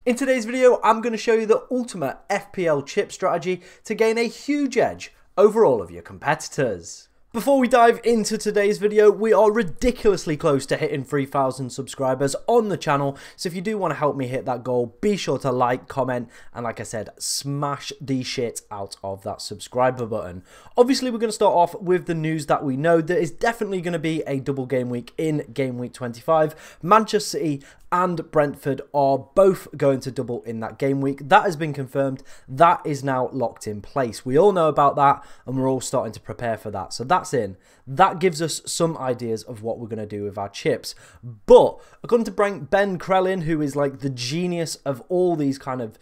In today's video, I'm going to show you the ultimate FPL chip strategy to gain a huge edge over all of your competitors. Before we dive into today's video, we are ridiculously close to hitting 3,000 subscribers on the channel, so if you do want to help me hit that goal, be sure to like, comment, and like I said, smash the shit out of that subscriber button. Obviously, we're going to start off with the news that we know. There is definitely going to be a double game week in Game Week 25. Manchester City and Brentford are both going to double in that game week. That has been confirmed. That is now locked in place. We all know about that, and we're all starting to prepare for that. So that's in. That gives us some ideas of what we're going to do with our chips. But according to Ben Krellin, who is like the genius of all these kind of,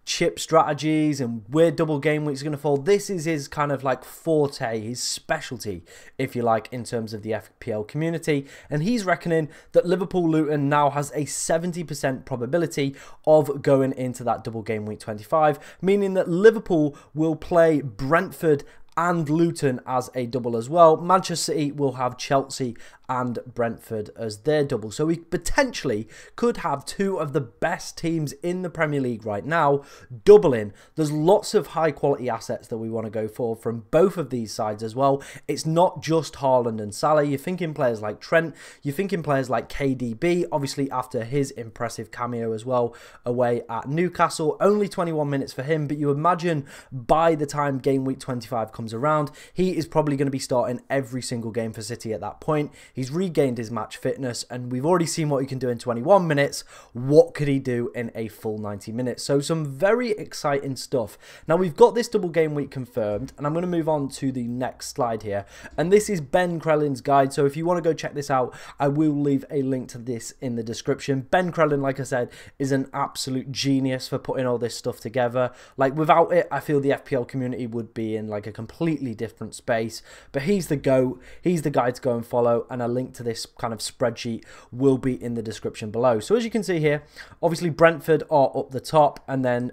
chip strategies and where double game weeks are going to fall, this is his kind of like forte, his specialty, if you like, in terms of the FPL community. And he's reckoning that Liverpool-Luton now has a 70% probability of going into that double game week 25, meaning that Liverpool will play Brentford and Luton as a double as well. Manchester City will have Chelsea and Brentford as their double. So we potentially could have two of the best teams in the Premier League right now doubling. There's lots of high quality assets that we want to go for from both of these sides as well. It's not just Haaland and Salah. You're thinking players like Trent. You're thinking players like KDB, obviously after his impressive cameo as well away at Newcastle. Only 21 minutes for him, but you imagine by the time game week 25 comes around, he is probably going to be starting every single game for City at that point. He's regained his match fitness, and we've already seen what he can do in 21 minutes. What could he do in a full 90 minutes? So some very exciting stuff. Now we've got this double game week confirmed, and I'm going to move on to the next slide here. And this is Ben Krellin's guide. So if you want to go check this out, I will leave a link to this in the description. Ben Krellin, like I said, is an absolute genius for putting all this stuff together. Like without it, I feel the FPL community would be in like a completely different space. But he's the GOAT. He's the guy to go and follow, and a link to this kind of spreadsheet will be in the description below. So as you can see here, obviously Brentford are up the top, and then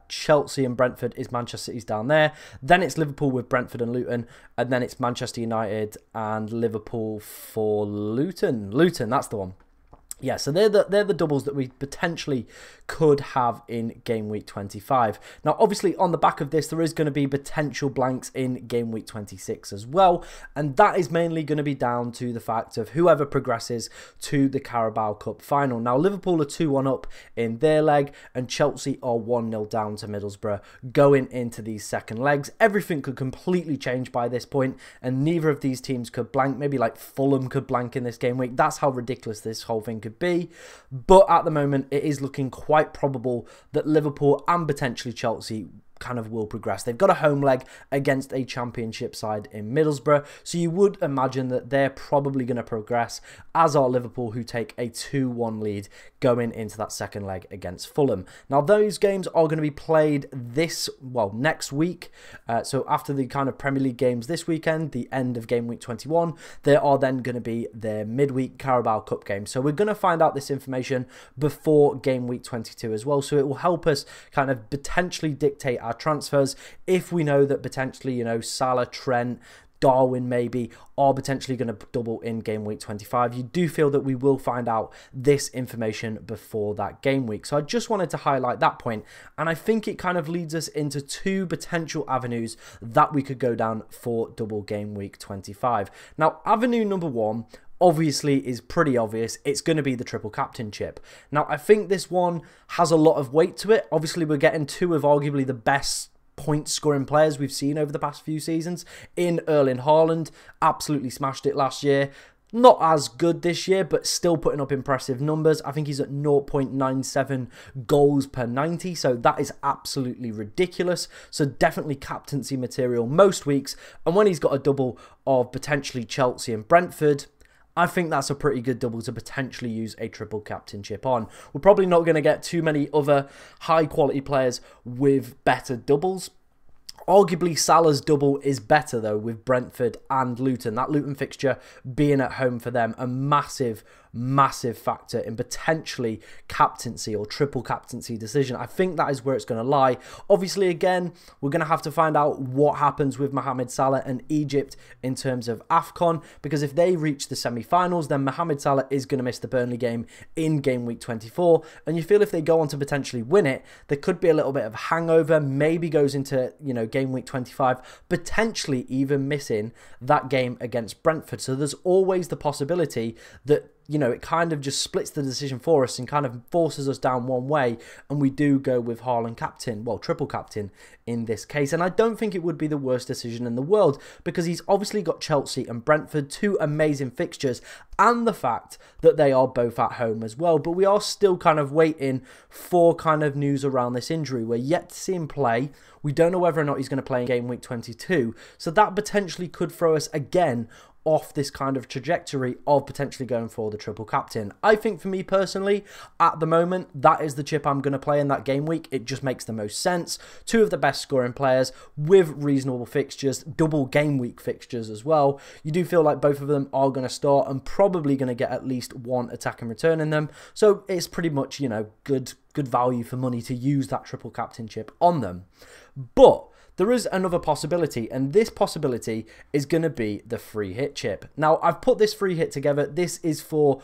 Chelsea and Brentford is Manchester City's down there. Then it's Liverpool with Brentford and Luton, and then it's Manchester United and Liverpool for Luton. Luton, that's the one. Yeah, so they're the doubles that we potentially could have in game week 25. Now, obviously, on the back of this, there is going to be potential blanks in game week 26 as well, and that is mainly going to be down to the fact of whoever progresses to the Carabao Cup final. Now, Liverpool are 2-1 up in their leg, and Chelsea are 1-0 down to Middlesbrough going into these second legs. Everything could completely change by this point, and neither of these teams could blank. Maybe like Fulham could blank in this game week. That's how ridiculous this whole thing could be. But at the moment, it is looking quite probable that Liverpool and potentially Chelsea kind of will progress. They've got a home leg against a championship side in Middlesbrough, so you would imagine that they're probably going to progress, as are Liverpool, who take a 2-1 lead going into that second leg against Fulham. Now those games are going to be played next week, so after the kind of Premier League games this weekend, the end of game week 21, there are then going to be their midweek Carabao Cup games. So we're going to find out this information before game week 22 as well, so it will help us kind of potentially dictate our transfers if we know that potentially, Salah, Trent, Darwin maybe are potentially going to double in game week 25. You do feel that we will find out this information before that game week. So I just wanted to highlight that point, and I think it kind of leads us into two potential avenues that we could go down for double game week 25. Now, avenue number one obviously is pretty obvious. It's going to be the triple captain chip. Now, I think this one has a lot of weight to it. Obviously, we're getting two of arguably the best point scoring players we've seen over the past few seasons in Erling Haaland. Absolutely smashed it last year. Not as good this year, but still putting up impressive numbers. I think he's at 0.97 goals per 90, so that is absolutely ridiculous. So definitely captaincy material most weeks. And when he's got a double of potentially Chelsea and Brentford, I think that's a pretty good double to potentially use a triple captain chip on. We're probably not going to get too many other high quality players with better doubles. Arguably, Salah's double is better, though, with Brentford and Luton. That Luton fixture being at home for them, a massive, massive factor in potentially captaincy or triple captaincy decision. I think that is where it's going to lie. Obviously, again, we're going to have to find out what happens with Mohamed Salah and Egypt in terms of AFCON, because if they reach the semi-finals, then Mohamed Salah is going to miss the Burnley game in game week 24, and you feel if they go on to potentially win it, there could be a little bit of a hangover, maybe goes into, you know, game week 25, potentially even missing that game against Brentford. So there's always the possibility that, you know, it kind of just splits the decision for us and kind of forces us down one way, and we do go with Haaland captain, well, triple captain in this case. And I don't think it would be the worst decision in the world, because he's obviously got Chelsea and Brentford, two amazing fixtures, and the fact that they are both at home as well. But we are still kind of waiting for kind of news around this injury. We're yet to see him play. We don't know whether or not he's going to play in game week 22, so that potentially could throw us again off this kind of trajectory of potentially going for the triple captain. I think for me personally, at the moment, that is the chip I'm going to play in that game week. It just makes the most sense. Two of the best scoring players with reasonable fixtures, double game week fixtures as well. You do feel like both of them are going to start and probably going to get at least one attacking return in them. So it's pretty much, you know, good value for money to use that triple captain chip on them. But there is another possibility, and this possibility is going to be the free hit chip. Now, I've put this free hit together. This is for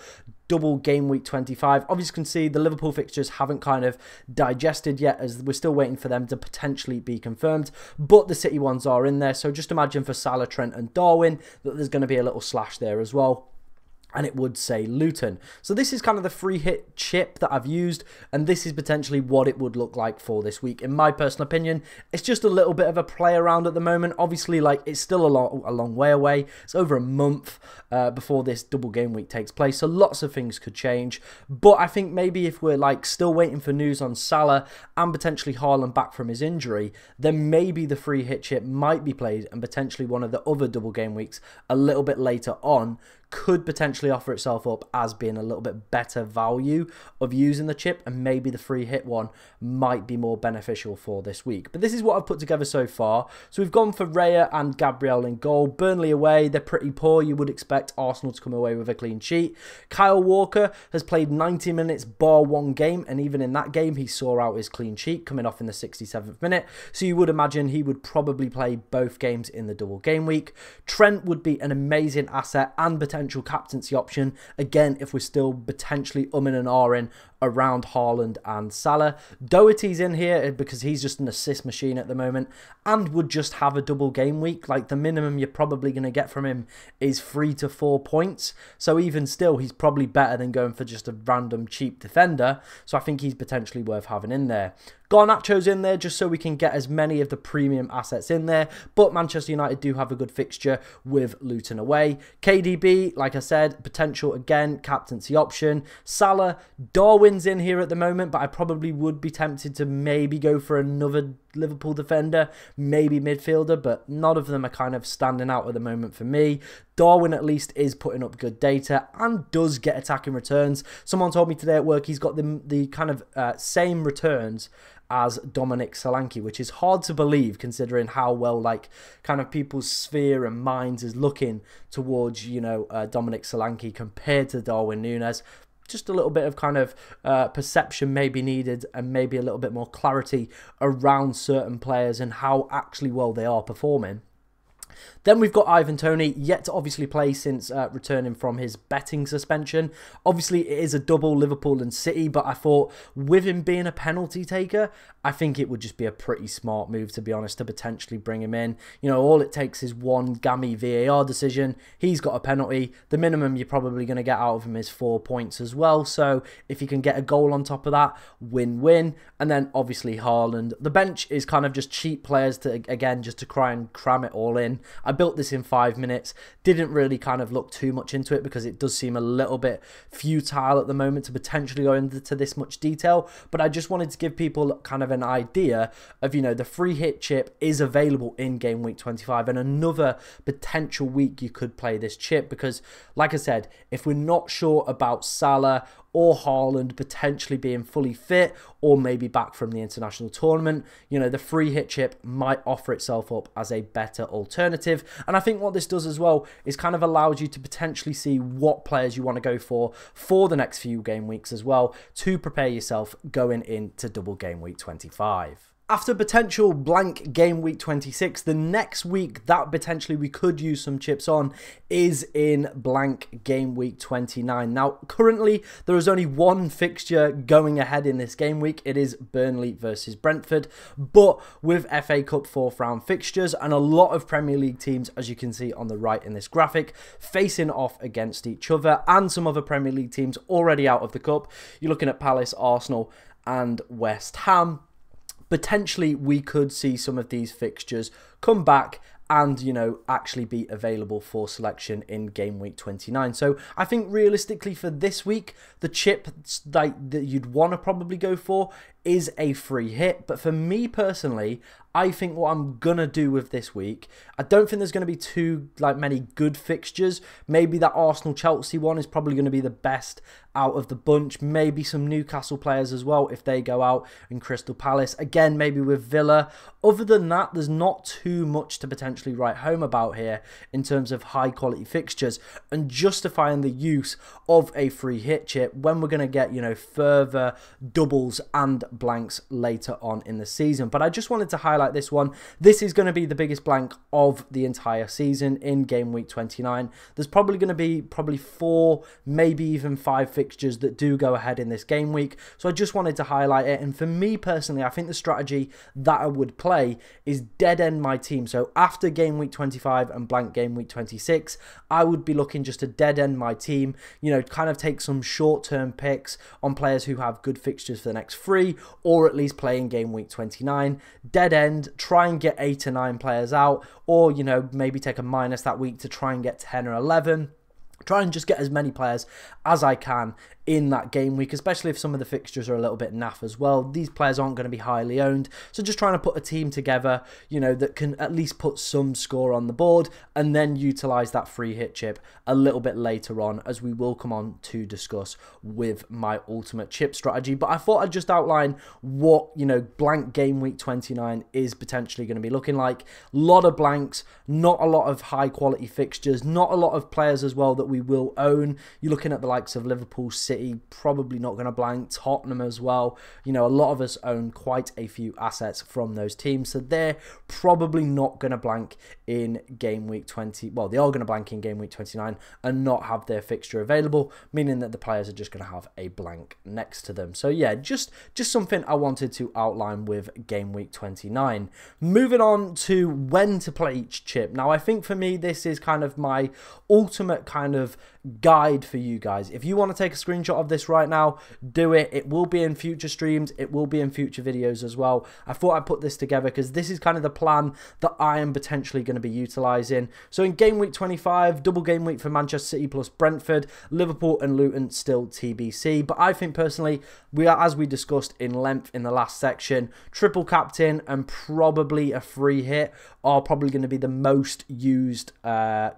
double game week 25. Obviously, you can see the Liverpool fixtures haven't kind of digested yet, as we're still waiting for them to potentially be confirmed, but the City ones are in there. So just imagine for Salah, Trent and Darwin that there's going to be a little slash there as well, and it would say Luton. So this is kind of the free hit chip that I've used, and this is potentially what it would look like for this week. In my personal opinion, it's just a little bit of a play around at the moment. Obviously, like, it's still a long way away. It's over a month before this double game week takes place, so lots of things could change. But I think maybe if we're like still waiting for news on Salah and potentially Haaland back from his injury, then maybe the free hit chip might be played, and potentially one of the other double game weeks a little bit later on could potentially offer itself up as being a little bit better value of using the chip, and maybe the free hit one might be more beneficial for this week. But this is what I've put together so far. So we've gone for Raya and Gabriel in goal. Burnley away, they're pretty poor. You would expect Arsenal to come away with a clean sheet. Kyle Walker has played 90 minutes bar one game, and even in that game he saw out his clean sheet coming off in the 67th minute. So you would imagine he would probably play both games in the double game week. Trent would be an amazing asset and potential captaincy option, again, if we're still potentially umming and ahhing around Haaland and Salah. Doherty's in here because he's just an assist machine at the moment and would just have a double game week. Like, the minimum you're probably going to get from him is 3 to 4 points. So even still, he's probably better than going for just a random cheap defender. So I think he's potentially worth having in there. Garnacho's in there just so we can get as many of the premium assets in there. But Manchester United do have a good fixture with Luton away. KDB, like I said, potential again, captaincy option. Salah, Darwin's in here at the moment, but I probably would be tempted to maybe go for another Liverpool defender, maybe midfielder, but none of them are kind of standing out at the moment for me. Darwin at least is putting up good data and does get attacking returns. Someone told me today at work he's got the kind of same returns as Dominic Solanke, which is hard to believe considering how well, like, kind of people's sphere and minds is looking towards, you know, Dominic Solanke compared to Darwin Núñez. Just a little bit of kind of perception may be needed, and maybe a little bit more clarity around certain players and how actually well they are performing. Then we've got Ivan Toney, yet to obviously play since returning from his betting suspension. Obviously, it is a double Liverpool and City, but I thought with him being a penalty taker, I think it would just be a pretty smart move, to be honest, to potentially bring him in. You know, all it takes is one gammy VAR decision. He's got a penalty. The minimum you're probably going to get out of him is 4 points as well. So if you can get a goal on top of that, win-win. And then obviously Haaland. The bench is kind of just cheap players to, again, just to try and cram it all in. I built this in 5 minutes, didn't really kind of look too much into it because it does seem a little bit futile at the moment to potentially go into this much detail, but I just wanted to give people kind of an idea of, you know, the free hit chip is available in game week 25 and another potential week you could play this chip because, like I said, if we're not sure about Salah or Haaland potentially being fully fit or maybe back from the international tournament, you know, the free hit chip might offer itself up as a better alternative. And I think what this does as well is kind of allows you to potentially see what players you want to go for the next few game weeks as well, to prepare yourself going into double game week 25. After potential blank game week 26, the next week that potentially we could use some chips on is in blank game week 29. Now, currently, there is only one fixture going ahead in this game week. It is Burnley versus Brentford. But with FA Cup 4th round fixtures and a lot of Premier League teams, as you can see on the right in this graphic, facing off against each other, and some other Premier League teams already out of the Cup. You're looking at Palace, Arsenal, and West Ham. Potentially, we could see some of these fixtures come back and, you know, actually be available for selection in game week 29. So I think realistically for this week, the chip that you'd want to probably go for is a free hit. But for me personally, I think what I'm going to do with this week, I don't think there's going to be too many good fixtures. Maybe that Arsenal-Chelsea one is probably going to be the best out of the bunch. Maybe some Newcastle players as well if they go out, in Crystal Palace. Again, maybe with Villa. Other than that, there's not too much to potentially write home about here in terms of high-quality fixtures and justifying the use of a free hit chip when we're going to get, you know, further doubles and blanks later on in the season. But I just wanted to highlight this one. This is going to be the biggest blank of the entire season in game week 29. There's probably going to be 4, maybe even 5 fixtures that do go ahead in this game week. So I just wanted to highlight it. And for me personally, I think the strategy that I would play is dead end my team. So after game week 25 and blank game week 26, I would be looking just to dead end my team, you know, kind of take some short-term picks on players who have good fixtures for the next 3, or at least play in game week 29. Dead end, try and get 8 or 9 players out, or, you know, maybe take a minus that week to try and get 10 or 11. Try and just get as many players as I can in that game week, especially if some of the fixtures are a little bit naff as well. These players aren't going to be highly owned, so just trying to put a team together, you know, that can at least put some score on the board and then utilize that free hit chip a little bit later on, as we will come on to discuss with my ultimate chip strategy. But I thought I'd just outline what, you know, blank game week 29 is potentially going to be looking like. A lot of blanks, not a lot of high quality fixtures, not a lot of players as well that we will own. You're looking at the likes of Liverpool, City, probably not going to blank. Tottenham as well. You know, a lot of us own quite a few assets from those teams, so they're probably not going to blank in game week 20. Well, they are going to blank in game week 29 and not have their fixture available, meaning that the players are just going to have a blank next to them. So yeah, just something I wanted to outline with game week 29. Moving on to when to play each chip. Now, I think for me, this is kind of my ultimate kind of guide for you guys. If you want to take a screenshot of this right now, do it. It will be in future streams. It will be in future videos as well. I thought I'd put this together because this is kind of the plan that I am potentially going to be utilizing. So in game week 25, double game week for Manchester City plus Brentford, Liverpool and Luton still TBC. But I think personally, we are, as we discussed in length in the last section, triple captain and probably a free hit are probably going to be the most used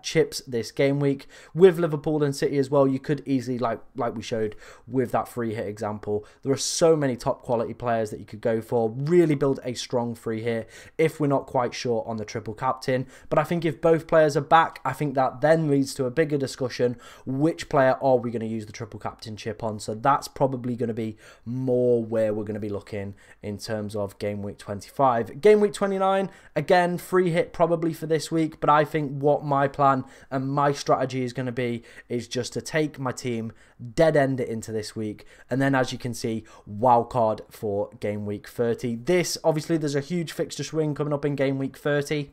chips this game week. With Liverpool and City as well, you could easily, like we showed with that free hit example, there are so many top quality players that you could go for. Really build a strong free hit if we're not quite sure on the triple captain. But I think if both players are back, I think that then leads to a bigger discussion. Which player are we going to use the triple captain chip on? So that's probably going to be more where we're going to be looking in terms of game week 25. Game week 29, again, free hit probably for this week, but I think what my plan and my strategy is going to be is just to take my team, dead end it into this week, and then as you can see, wildcard for game week 30. This, obviously, there's a huge fixture swing coming up in game week 30.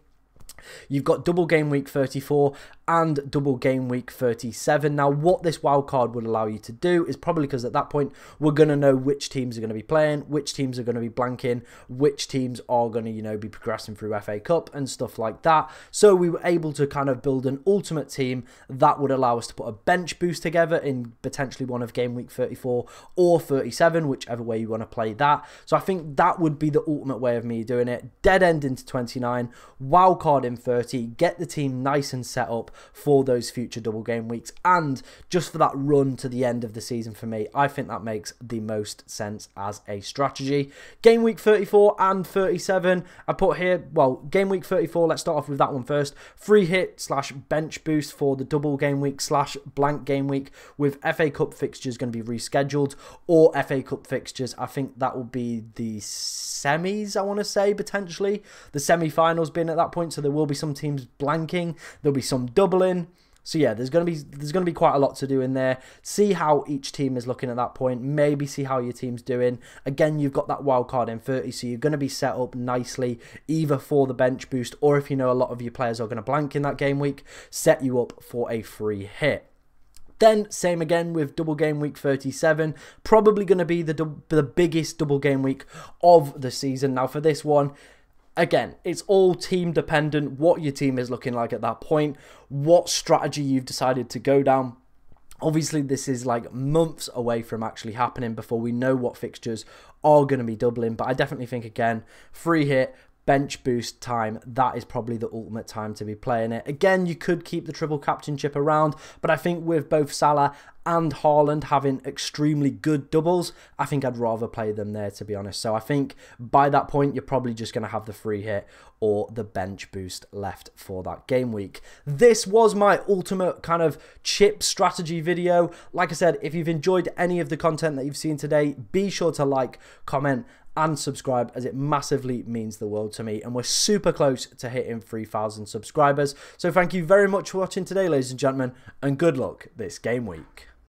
You've got double game week 34 and double game week 37. Now, what this wildcard would allow you to do is probably, because at that point, we're going to know which teams are going to be playing, which teams are going to be blanking, which teams are going to, you know, be progressing through FA Cup and stuff like that. So we were able to kind of build an ultimate team that would allow us to put a bench boost together in potentially one of game week 34 or 37, whichever way you want to play that. So I think that would be the ultimate way of me doing it. Dead end into 29, wildcard card in 30, get the team nice and set up for those future double game weeks, and just for that run to the end of the season for me, I think that makes the most sense as a strategy. Game week 34 and 37, I put here, well, game week 34, let's start off with that one first. Free hit slash bench boost for the double game week slash blank game week, with FA Cup fixtures going to be rescheduled, or FA Cup fixtures, I think that will be the semis, I want to say, potentially. The semi-finals being at that point, so there will be some teams blanking, there'll be some doubling. So yeah, there's going to be quite a lot to do in there. See how each team is looking at that point. Maybe see how your team's doing. Again, you've got that wild card in 30, so you're going to be set up nicely either for the bench boost, or if you know a lot of your players are going to blank in that game week, set you up for a free hit. Then, same again with double game week 37, probably going to be the biggest double game week of the season. Now for this one, again, it's all team dependent, what your team is looking like at that point, what strategy you've decided to go down. Obviously, this is like months away from actually happening before we know what fixtures are going to be doubling, but I definitely think, again, free hit, bench boost time, that is probably the ultimate time to be playing it. Again, you could keep the triple captainship around, but I think with both Salah and Haaland having extremely good doubles, I think I'd rather play them there, to be honest. So I think by that point, you're probably just going to have the free hit or the bench boost left for that game week. This was my ultimate kind of chip strategy video. Like I said, if you've enjoyed any of the content that you've seen today, be sure to like, comment, and subscribe, as it massively means the world to me, and we're super close to hitting 3,000 subscribers. So thank you very much for watching today, ladies and gentlemen, and good luck this game week.